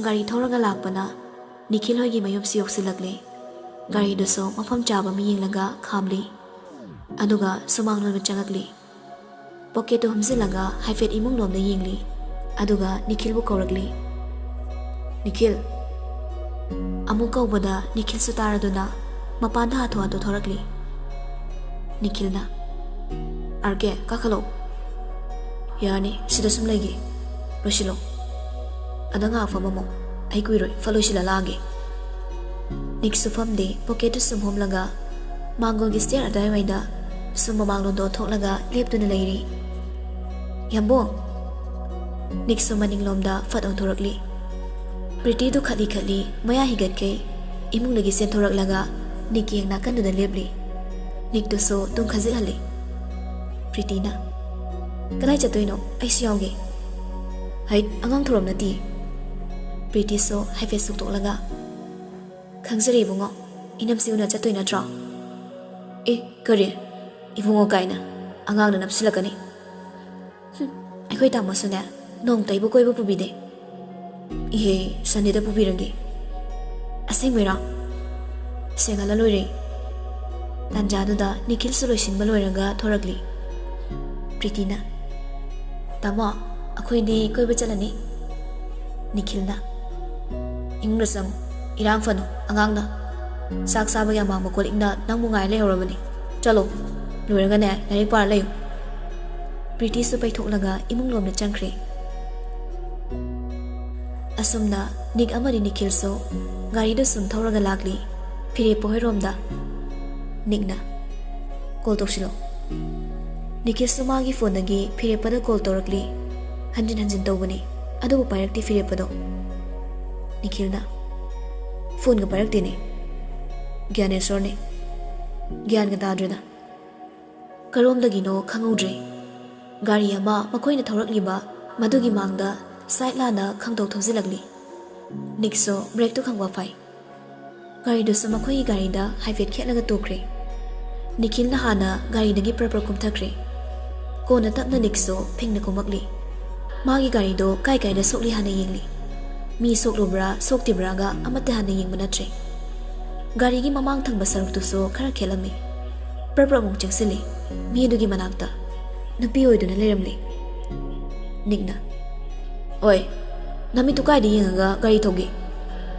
asum gari thoraga lakpana Nikhil hoigi mayumsi yoksilakli gari duso mafam chaba mi yenglaga khamli aduga sumang lon changakli pocket humsilaga haifet imung lom da yengli aduga Nikhil bu kaurakli Nikhil amuk kaubada Nikhil sutaraduna mapanda hatho ado thorakli Nikhil na arke kakhalo yani sida sum legi loshilo adanga famamo ai kuiroi faloshila lage Nik sufam de pocket sum homlaga mango gi stair adai waida sum mamang do thoklaga leptuna leiri yambo Nik sumaning lomda fat on thorakli Pretty do khali khali maya higat ke imung lagi sen thorak laga Nik yang nakan do lepli Nik do so tung khazil hali Pretty na kanai chatoino ai siawge hai angang thorom nati Pretty so hai face suk tok laga khangzari bungo inam siuna chatoi na tra e kare ibungo kaina angang na napsilakani akhoi tamasuna nong taibu koibu pubide ihe sanida pubirangi asing mera sengala loire tanjadu da Nikhil solution baloiraga thorakli Pretty na tama akhoi ni koibu chalani Nikhil na ingna sang irang fanu angang na sak saba ya mama kolik na nang mungai le horabani chalo loiraga ne larik par leyo Pretty su pai thoklaga imung lom na changkhre asumna Nik amari Nikhil so gari da sum thoraga lakli phire poherom da Nik na call toksilo Nikhil sumagi phone nagi phire pada call torakli hanjin tawbani adu pairakti phire pado Nikhil na phone ga pairakti ne Gyaneswar ne gyan ga dadreda karom dagi no khangaudre gari ama makoi na thorakli ba madugi mangda side lana khangdok thozilagli Nik so break to khangwa phai gari do sama khoi gari da highway khetlaga tokre Nikhil na hana gari dagi proper kumthakre ko na tapna Nik so phingna kumakli magi gari do kai da sokli hana yengli mi soklobra soktibra ga amata hana yengma natre gari gi mamang thangba saruk tu so khara khelami proper mung chengsili mi dugi manakta nupi oiduna leramli Nik na Oi, nami tu kai di yengaga gari thogi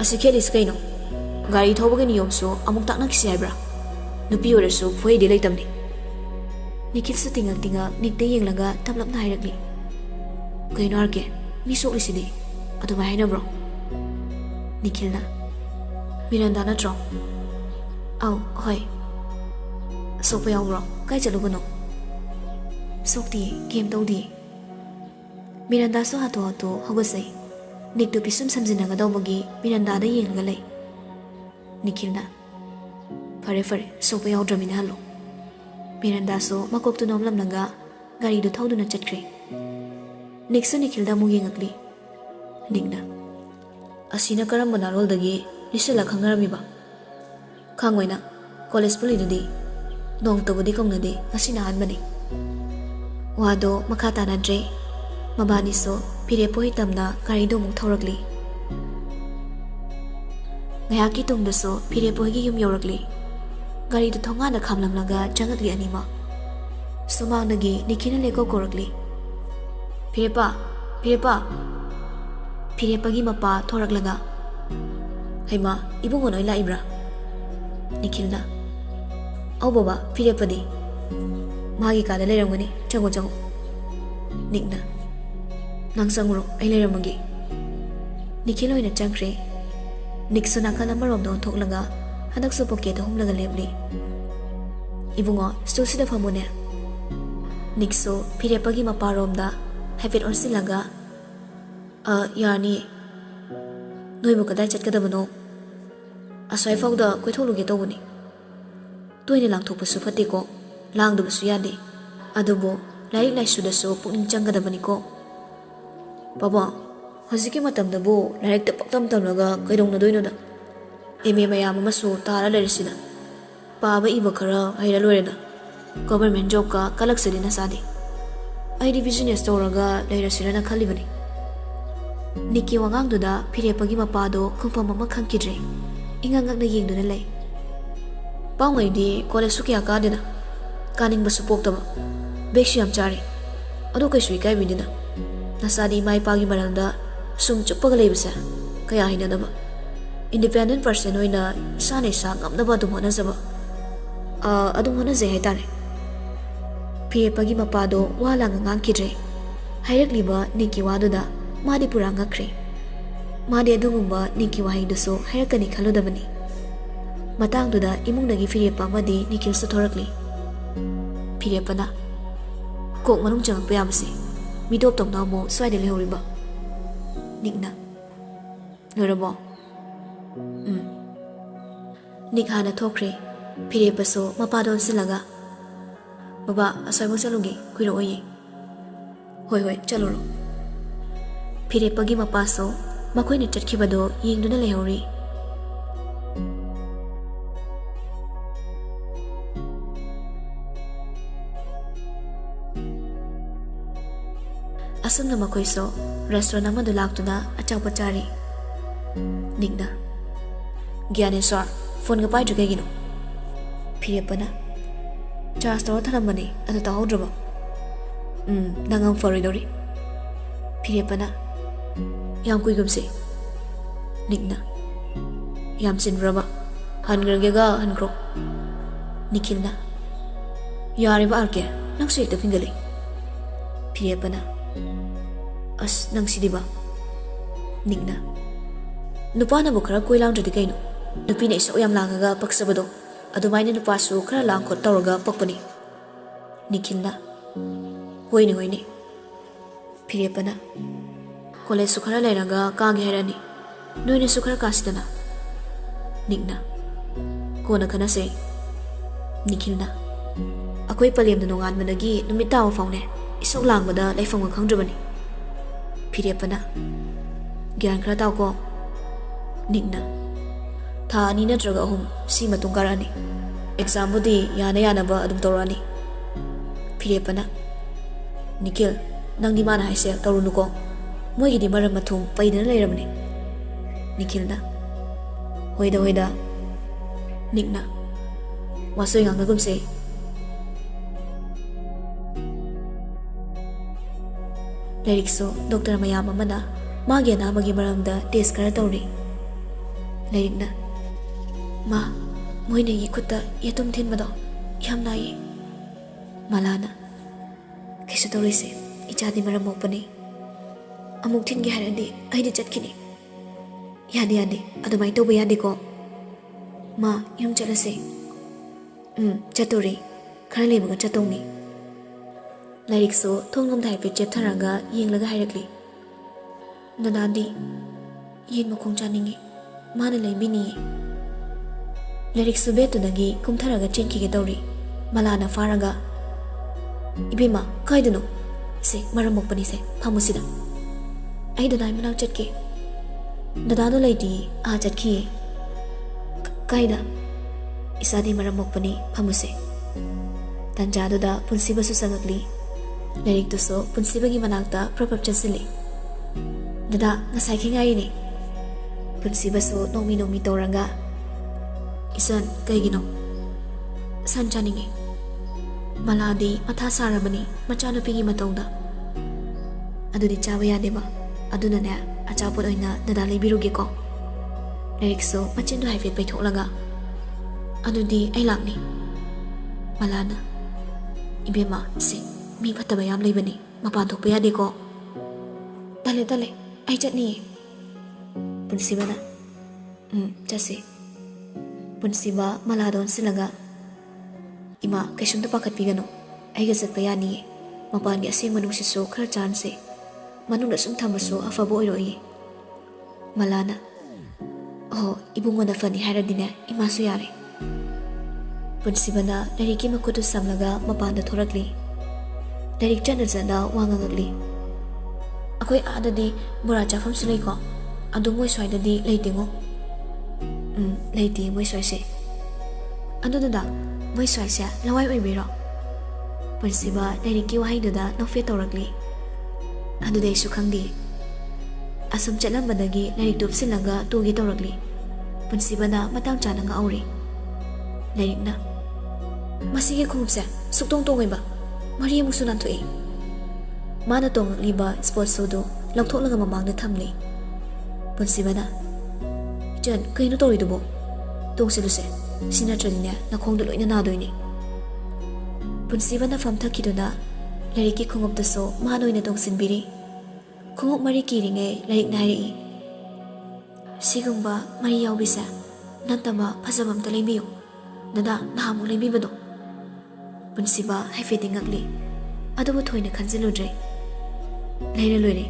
asi khelis kaino gari thoboge niyom so amuk takna kisi haibra nupi orasu foi de leitamni Nikhil su tinga Nik de yenglaga taplapna hairakli kaino arke mi soklisidi adu mai na bro Nikhil na Miranda na tro au hoi sokpa yaw bro kai chalugano sokti game tawdi Miranda so hato hogasai Nik to pisum samjinaga dawbagi Miranda da yenglaga lei Nikhil na fare sopa yawdramina halo Miranda so makok tu nomlam naga gari do thauduna chatkre Nik so Nikhil da mu yengakli Nik na asina karamba narol dagi lisala khangarami ba khangwaina college puli dudi nong tawdi kongnade asina hanbani wado makata na dre Mabani so pire poi tamna gari do mung thorakli ngayaki tungda so pire poi gi yum yorakli gari do thonga na khamlam laga jangakli anima sumang nagi Nikhil le ko korakli pire pa pire gi mapa thorak laga haima ibung onoi la ibra Nikhil na au baba pire padi magi ka da lerangani chango Nik na nang sangro ai leramagi Nikhil oina changre Nik so nakala marom don thoklaga hadak so pocket hom laga lebli ibungo sto sida famone Nik so phire pagi maparom da habit on silaga yani noi bu kadai chat kadabano asai fawda koi tholuge tobuni toine lang thokpa su phate ko lang du su yade adubo laik lai su da so pukning changgadabani ko Baba, hojiki matamda bo larik ta paktam tamlaga kaidong na doino da eme mayam amasu tara larisida paba iba khara haira loreda government job ka kalak sedina sadi ai business toraga lairasira na khalibani Niki wangangduda Pirepagi mapado kumfam ama khangkidre. Ingangakna yengduna lay. Paungaydi college su kya kadena. Kaning basu poktaba. Bekshi yam chari. Ado kaisu ikai bindina. Nasadi mai pagi maranda sum chuppaga leibasa. Kaya hinadaba. Independent person oina isana isa ngamnaba adum honazaba. Adum honazay haitare. Pirepagi mapado wala ngangkidre. Hairakliba Niki waduda madi pura ngakre. Madi adugumba Niki wahaiduso hairakani khaludabani. Matangduda imungdagi Firepa amadi Nikil suthorakli. Firepana kok manung changakpa yabase midop tongna mo swaide lehoriba. Nikna lorabo. Nik hana thokre. Firepaso mapadon silaga. Baba aswaimu chaluge kuiro oye. Hoi chaloro. Firepagi mapaso makoina chatkibado yengduna lehori. Asumna makoiso restaurant amadu laktuna achakpa chari. Nikna Gyaneswar phone ga paidru kaigino. Firepana charge tawra tharamani adu tahodraba. Nangam faridori. Firepana yam kuigumse. Nikna yam sinraba hangragega hankro. Nikilna yariba arke nang suikta fingali. Firepana as nang sidiba. Nikna nupa na bukhara koi lang jodi kaino. Nupi na isa uyam langaga paksabado. Adumaina nupa su khara langkot tawraga pakpani. Nikilna hoine. Firepana college su khara lairaga kaagi hairani. Noine su khara kasidana. Nikna kona khanase. Nikilna akoi palemda nongan managi numita wa faune isok langbada laifam ga khangdrabani. Firepana gyan khara taw ko. Nikna tha ani natraga ahum si matung karani. Exam budi yana ba adum tawrani. Firepana Nikil nang di mana haise tarunuko. Moigi di maram mathum paidana leiramani. Nikilna hoida. Nikna wasoi ngangagumse. Lirikso Dr. Mayam amana magi anabagi maramda test kara tawri. Lirikna ma moine gi khutta yatum thinmado yam nai. Malana kaisa tawrise ichadi maram mokpani. Amuk thingi haradi aidi chatkini. Yadi adumai tawba yadi ko. Ma yum chalase. Chaturi khara lebaga chatongni. Lirikso thongnom dai pe cheptharaga yenglaga hairakli. Nadadi yen mokong chaningi mana leibini. Lirikso betudagi kumtharaga chenkige tawri. Malana faraga ibima kaidano se maram mokpani se phamusida. Ai dadai manang chatke. Dadado laiti a chatki. Kaida isadi maram mokpani phamuse. Tanjaduda punsiba su sangakli. Lirik tuso punsibagi manakta prapap chansili. Dada ngasai khingai ni. Punsiba su nomi tawranga. Isan kaigino. San chaningi. Maladi matha sarabani machanupigi matongda. Adudi chawa yadeba. Adunane achapot oina dada leibiruge ko. Lirikso machindu haifet paitholaga. Adudi ai lakni. Malana ibema se mi phataba yam leibani mapan thokpa yade ko. Dale ai chatni. Punsibana chase. Punsiba maladon silaga. Ima kaisumta pakhatpigano. Aiga chatpa yani. Mapan gi aseng manung siso khara chance. Manung sum thamaso afabo oiroi. Malana ibungoda fani hairadine imasu yare. Punsibana lariki makutu samlaga mapanda thorakli. Larik chana wangangakli. Akoi adadi bora chafam sulai ko. Adu moi swaidadi leitingo. Leiti moi swaise. Adu dada moi swaise lawai oibiro. Punsiba lariki wahaiduda nofe thorakli. Adu dai su khangdi. Asum chatlambanagi lairik tupsilaga tugi tawrakli. Punsibana matang chana ngauri. Lairikna masigi khungupse suktong tongaiba mari amusu nanthoi. Mana tongakliba sports show do lawthoklaga mamangda thamli. Punsibana Jan kaino toridubo tongsiluse sina tralina nakhongda loina nadoini. Punsibana famthakiduna lairiki khunguptaso manoina tongsinbiri. Khungup mari kiringe lairik nairi. Sigumba mari yaubisa nantama phajabam ta leibiyo. Nada nahamu leibibado. Punsiba haifeti ngakli. Adubu thoina khanjiludre. Leire loire.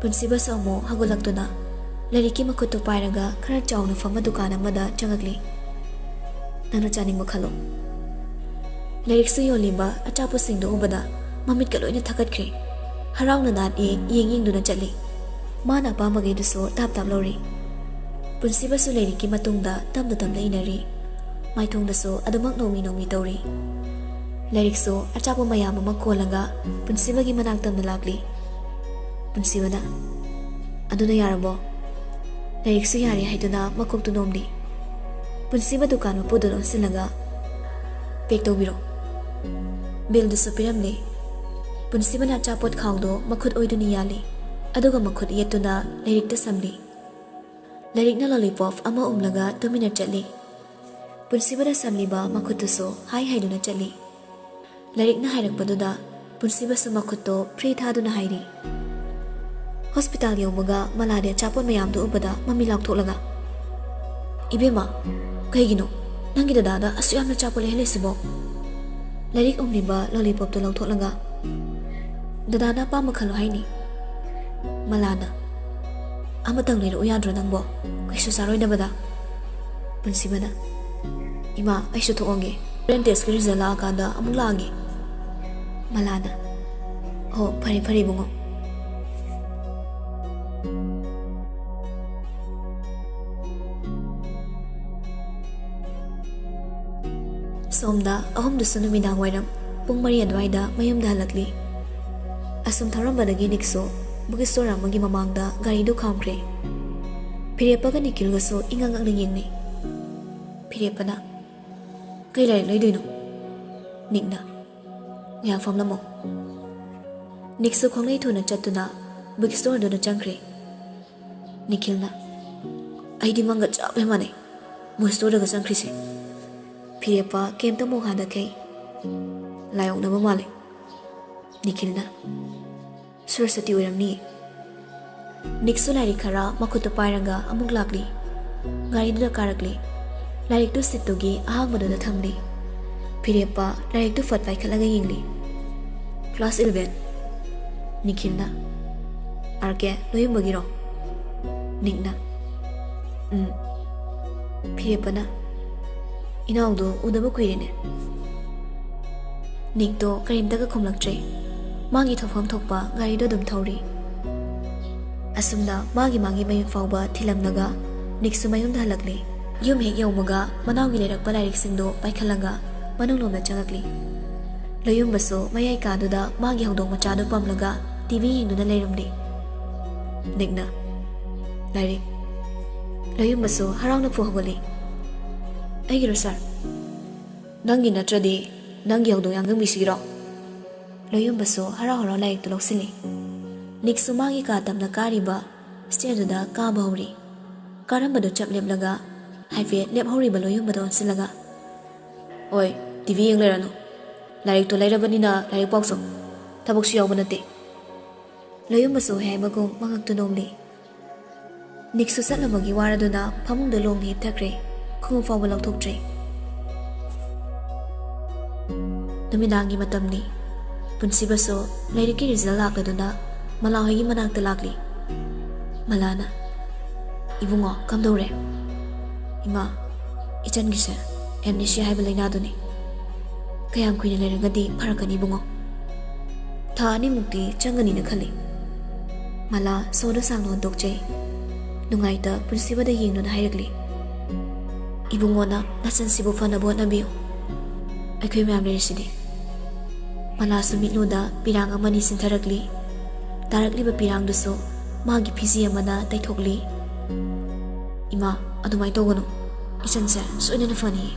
Punsiba samo hagulaktuna lairiki makhutu pairaga khara chawna fama dukan amada changakli. Nana chaningba khalo. Lairik su yoliba achapo singdo ubada mamit ka loina thakatkre. Harauna nan yeng duna chatli. Mana pamage duso tap lori. Punsiba su lairiki matungda tamda tamda inari. Maithong daso adumak nomi tauri. Lairik so achapo mayam ama kolaga punsiba gi manaktam na lagli. Punsiba na aduna yarabo. Lairik so yari haiduna makok tunomdi. Punsiba dukan mapudon silaga pek tobiro. Bill duso piramli. Punsiba na achapot khawdo makhut oiduni yali. Aduga makhut yetuna lairik ta samli. Lairik na lollipop ama umlaga tumina chatli. Punsiba da samliba makhutuso hai haiduna chatli. Lairik na hairakpaduda punsiba su makhuto free thaduna hairi. Hospital yawmaga malaria chapon mayamdu ubada mami lauktholaga. Ibema kaigino nangi dada asuyamna chapole helesibo. Lairik umliba lollipop to lautholaga. Dadana pama khalo haini. Malana amatang leiro uyadro nangbo kaisu saroidabada. Punsibana Ima aishu thoonge test result laakanda amuk laage. Malana ho phari bungo. Somda ahum dusu numidang wairam pung mari adwaida mayumda halakli. Asum tharambadagi nikso Bookstore amagi mamangda gari do khamkre. Phirepaga nikilgaso ingangak yengni. Phirepana kai lai leidoino. Nikna ya famlamo. Nikso khongai thona chatuna bookstore do na changkre. Nikilna aidi manga chabe mane. Bookstore ga changkri se. Phirepa kemta mo hada kai. Layong na male. Nikilna Surasati uramni. Niksu lairik khara makhutu pairaga amuk lakli. Gari duda karakli. Lairik tu situgi ahangmaduna thamli. Phirepa lairik tu fat paikhalaga yengli. Class 11. Nikhilna Arke loyumbagiro. Nikna Phirepana Inaudo udaba kuirene. Nikto karimtaga khumlaktre. Magi thofam thokpa gari do dum thori. Asumna magi mayum fauba thilamnaga niksu mayum dhalakli. Yum hek yawmaga manawgi lerakpa lairik singdo paikhalaga manunglomda changakli. Loyum baso mayai kaduda magi hawdong machado pamlaga TV yengduna leirumdi. Nikna Lairik Loyum baso harawna fuhawali. Aigiro sir. Nangi natradi nangi hawdong yangang bisigiro. Loyum baso hara lairik tu loksili. Niksu magi ka tamna kariba stair da ka bahuri. Karamba do chap leblaga haife lep hori ba loyum badon silaga. Oi, TV yeng lerano. Lairik to lairabanina lairik pokso. Tabok su yawba nate. Loyum baso hai bagong mangak tu nomli. Niksu satlabagi waraduna pamung do longni hiptakre. Khung fawba lauthoktre. Numidangi matamni. Punsiba so lairiki result lakladuna Malahagi manakta lakli. Malana Ibungo kamdore. Ima ichan gise amnesia haiba lainaduni. Kayam kuina lairagadi pharakani bungo. Tha ani mukti changani na khali. Mala soda sangno dokche. Nungaita punsiba da yengno hairagli. Ibungo na nasan sibu fana bo nabiyo. Aikoi mayam lerisidi. Mala sumitloda pirang amani sintharakli. Tarakliba pirang duso ꯃꯥꯒꯤ ꯐꯤꯖꯤ ꯑꯃꯅ ꯇꯩꯊꯣꯛꯂꯤ꯫ ꯏꯃꯥ ꯑꯗꯨꯃꯥꯏꯅ ꯇꯧꯒꯅꯨ, ꯏꯆꯟꯁꯦ ꯁꯣꯏꯗꯅ ꯐꯅꯤ꯫